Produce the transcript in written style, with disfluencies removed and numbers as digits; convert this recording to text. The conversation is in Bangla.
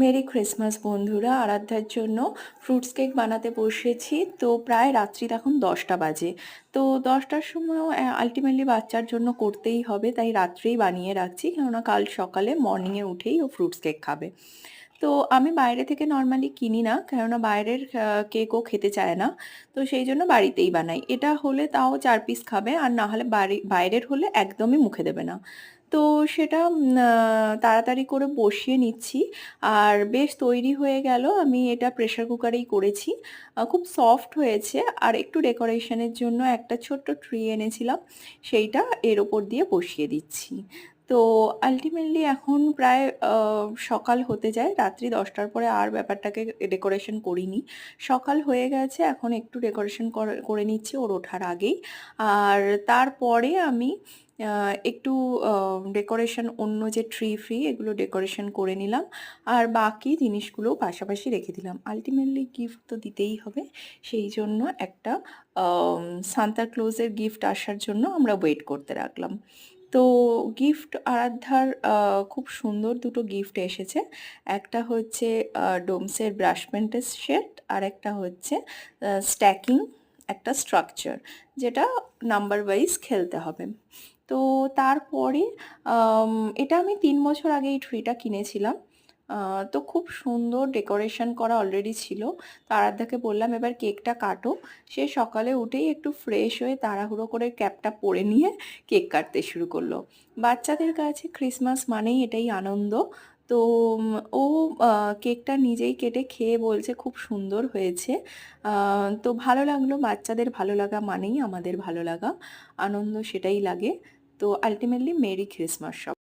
মেরি ক্রিসমাস বন্ধুরা, আরাধ্যার জন্য ফ্রুটস কেক বানাতে বসেছি। তো প্রায় রাত্রির এখন 10টা বাজে। তো 10টার সময় আলটিমেটলি বাচ্চার জন্য করতেই হবে, তাই রাত্রেই বানিয়ে রাখছি, কেননা কাল সকালে মর্নিংয়ে উঠেই ও ফ্রুটস কেক খাবে। তো আমি বাইরে থেকে নর্মালি কিনি না, কেননা বাইরের কেক ও খেতে চায় না। তো সেই জন্য বাড়িতেই বানাই। এটা হলে তাও 4 পিস খাবে, আর না হলে বাইরের হলে একদমই মুখে দেবে না। তো সেটা তাড়াতাড়ি করে বসিয়ে নিচ্ছি। আর বেশ তৈরি হয়ে গেল। আমি এটা প্রেসার কুকারেই করেছি। খুব সফট হয়েছে। আর একটু ডেকোরেশনের জন্য একটা ছোট্ট ট্রি এনেছিলাম, সেইটা এর ওপর দিয়ে বসিয়ে দিচ্ছি। তো আলটিমেটলি এখন প্রায় সকাল হতে যায়। রাত্রি 10টার পরে আর ব্যাপারটাকে ডেকোরেশন করিনি। সকাল হয়ে গেছে, এখন একটু ডেকোরেশন করে নিচ্ছি ওর ওঠার আগেই। আর তারপরে আমি একটু ডেকোরেশন, অন্য যে ট্রি ফ্রি এগুলো ডেকোরেশন করে নিলাম। আর বাকি জিনিসগুলো পাশাপাশি রেখে দিলাম। আলটিমেটলি গিফট তো দিতেই হবে, সেই জন্য একটা সান্তা ক্লজের গিফট আসার জন্য আমরা ওয়েট করতে রাখলাম। তো গিফট আরাধ্যার খুব সুন্দর দুটো গিফট এসেছে। একটা হচ্ছে ডোমসের ব্রাশ পেন্টের সেট, আর একটা হচ্ছে স্ট্যাকিং একটা স্ট্রাকচার, যেটা নাম্বার ওয়াইজ খেলতে হবে। তো তারপরে এটা আমি 3 বছর আগে এই ট্রিটা কিনেছিলাম। তো খুব সুন্দর ডেকোরেশন করা অলরেডি ছিল। তো আরাধ্যাকে বললাম এবার কেকটা কাটো। সে সকালে উঠেই একটু ফ্রেশ হয়ে তাড়াহুড়ো করে ক্যাপটা পরে নিয়ে কেক কাটতে শুরু করলো। বাচ্চাদের কাছে ক্রিসমাস মানেই এটাই আনন্দ। তো ও কেকটা নিজেই কেটে খেয়ে বলছে খুব সুন্দর হয়েছে। তো ভালো লাগলো, বাচ্চাদের ভালো লাগা মানেই আমাদের ভালো লাগা, আনন্দ সেটাই লাগে। তো আলটিমেটলি মেরি ক্রিসমাস সব।